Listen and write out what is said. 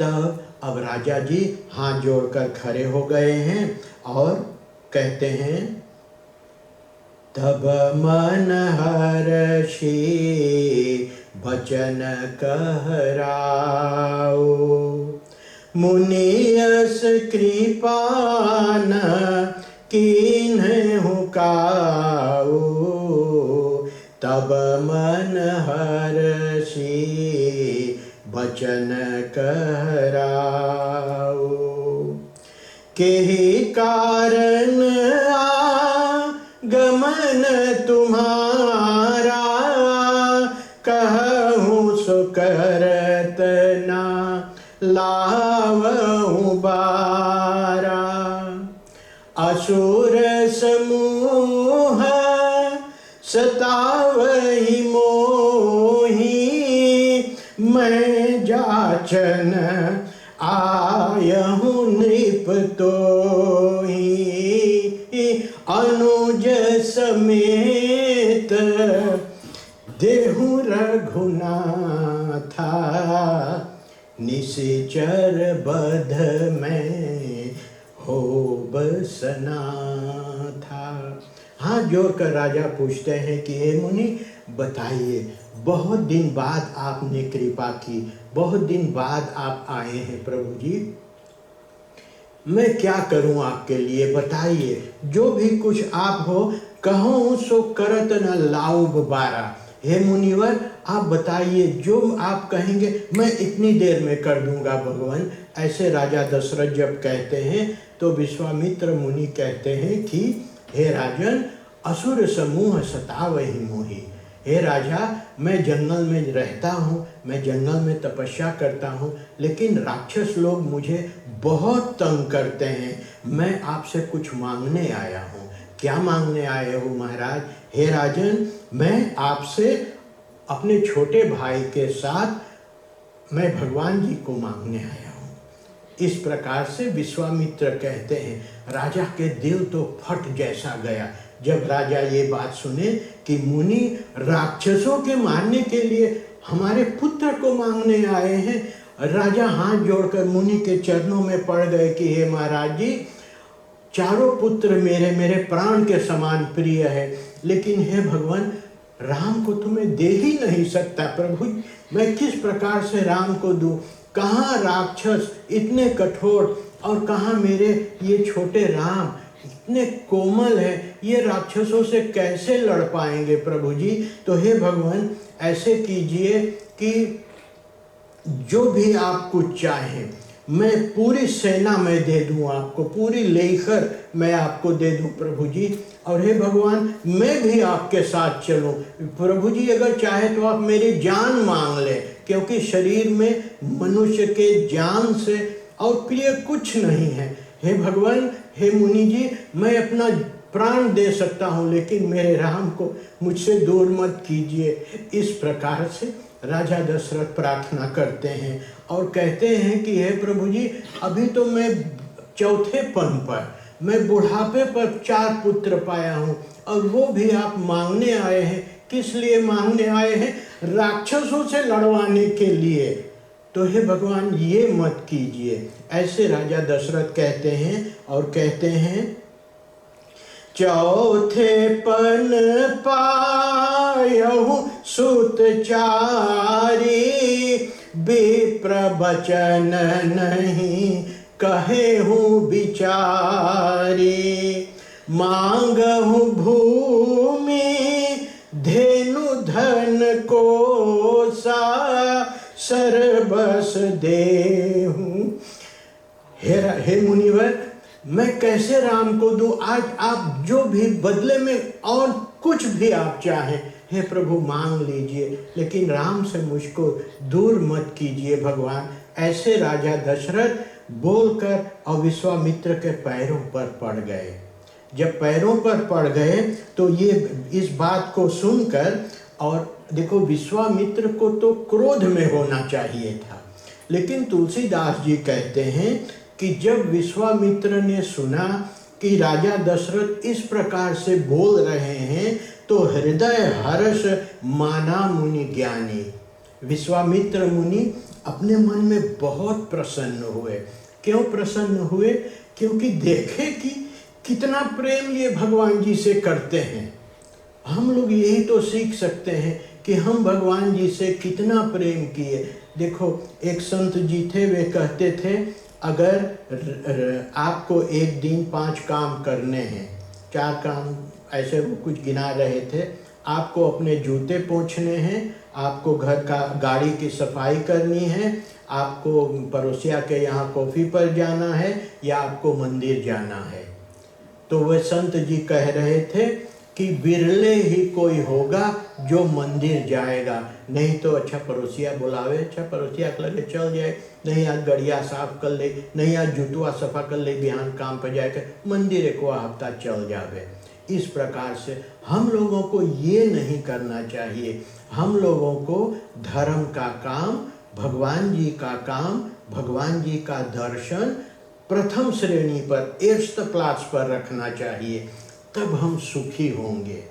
तब अब राजा जी हाथ जोड़कर खड़े हो गए हैं और कहते हैं, तब मन हर्षी बचन कहराओ, मुनियस कृपा न कीन्हु काऊ, तब मन हर्षी बचन कहराओ, केहि कारण गमन तुम्हारा, कहूँ सो करत ना लावहूँ बारा, असुर समूह सतावहि मोही, मैं जाचन आयहूँ नृप तोही, अनुज समेत देहु रघुनाथा, निशिचर बध में हो बसना था। हाथ जोड़कर राजा पूछते हैं कि हे मुनि बताइए, बहुत दिन बाद आपने कृपा की, बहुत दिन बाद आप आए हैं प्रभु जी, मैं क्या करूं आपके लिए, बताइए। जो भी कुछ आप हो कहूँ सो करत न लाऊं बारा। हे मुनिवर आप बताइए, जो आप कहेंगे मैं इतनी देर में कर दूंगा भगवान। ऐसे राजा दशरथ जब कहते हैं तो विश्वामित्र मुनि कहते हैं कि हे राजन, असुर समूह सतावहि मोहि। हे राजा, मैं जंगल में रहता हूँ, मैं जंगल में तपस्या करता हूँ, लेकिन राक्षस लोग मुझे बहुत तंग करते हैं। मैं आपसे कुछ मांगने आया हूँ। क्या मांगने आए हो महाराज? हे राजन, मैं आपसे अपने छोटे भाई के साथ मैं भगवान जी को मांगने आया हूँ। इस प्रकार से विश्वामित्र कहते हैं। राजा के दिल तो फट जैसा गया जब राजा ये बात सुने कि मुनि राक्षसों के मारने के लिए हमारे पुत्र को मांगने आए हैं। राजा हाथ जोड़कर मुनि के चरणों में पड़ गए कि हे महाराज जी, चारों पुत्र मेरे प्राण के समान प्रिय है, लेकिन हे भगवान, राम को तुम्हें दे ही नहीं सकता प्रभु। मैं किस प्रकार से राम को दूं? कहाँ राक्षस इतने कठोर और कहाँ मेरे ये छोटे राम इतने कोमल है, ये राक्षसों से कैसे लड़ पाएंगे प्रभु जी। तो हे भगवान, ऐसे कीजिए कि जो भी आप कुछ चाहें, मैं पूरी सेना में दे दूं आपको, पूरी लेकर मैं आपको दे दूं प्रभु जी। और हे भगवान, मैं भी आपके साथ चलूं प्रभु जी। अगर चाहे तो आप मेरी जान मांग लें, क्योंकि शरीर में मनुष्य के जान से और प्रिय कुछ नहीं है। हे भगवान, हे मुनि जी, मैं अपना प्राण दे सकता हूँ, लेकिन मेरे राम को मुझसे दूर मत कीजिए। इस प्रकार से राजा दशरथ प्रार्थना करते हैं और कहते हैं कि हे प्रभु जी, अभी तो मैं चौथेपन पर, मैं बुढ़ापे पर 4 पुत्र पाया हूँ, और वो भी आप मांगने आए हैं। किस लिए मांगने आए हैं? राक्षसों से लड़वाने के लिए। तो हे भगवान, ये मत कीजिए। ऐसे राजा दशरथ कहते हैं और कहते हैं, चौथेपन पायहु सुत चारी, विप्र बचन नहीं कहेहु बिचारी, मांगहु भूमि धेनु धन कोसा, सर्वस देहूं। हे मुनिवर, मैं कैसे राम को दूं? आज आप जो भी बदले में और कुछ भी आप चाहें, हे प्रभु मांग लीजिए, लेकिन राम से मुझको दूर मत कीजिए भगवान। ऐसे राजा दशरथ बोलकर और विश्वामित्र के पैरों पर पड़ गए। जब पैरों पर पड़ गए तो ये इस बात को सुनकर, और देखो विश्वामित्र को तो क्रोध में होना चाहिए था, लेकिन तुलसीदास जी कहते हैं कि जब विश्वामित्र ने सुना कि राजा दशरथ इस प्रकार से बोल रहे हैं तो हृदय हर्ष माना मुनि ज्ञानी। विश्वामित्र मुनि अपने मन में बहुत प्रसन्न हुए। क्यों प्रसन्न हुए? क्योंकि देखे कि कितना प्रेम ये भगवान जी से करते हैं। हम लोग यही तो सीख सकते हैं कि हम भगवान जी से कितना प्रेम किए। देखो, एक संत जी थे, वे कहते थे अगर आपको एक दिन 5 काम करने हैं, 4 काम ऐसे वो कुछ गिना रहे थे। आपको अपने जूते पोंछने हैं, आपको घर का गाड़ी की सफाई करनी है, आपको पड़ोसिया के यहाँ कॉफ़ी पर जाना है, या आपको मंदिर जाना है। तो वह संत जी कह रहे थे कि बिरले ही कोई होगा जो मंदिर जाएगा, नहीं तो अच्छा पड़ोसिया बुलावे, अच्छा पड़ोसिया के लगे चल जाए, नहीं आज गड़िया साफ कर ले, नहीं आज जूतवा सफा कर ले, बिहान काम पर जाकर मंदिर एक हफ्ता चल जावे। इस प्रकार से हम लोगों को ये नहीं करना चाहिए। हम लोगों को धर्म का काम, भगवान जी का काम, भगवान जी का दर्शन प्रथम श्रेणी पर, 1st क्लास पर रखना चाहिए, तब हम सुखी होंगे।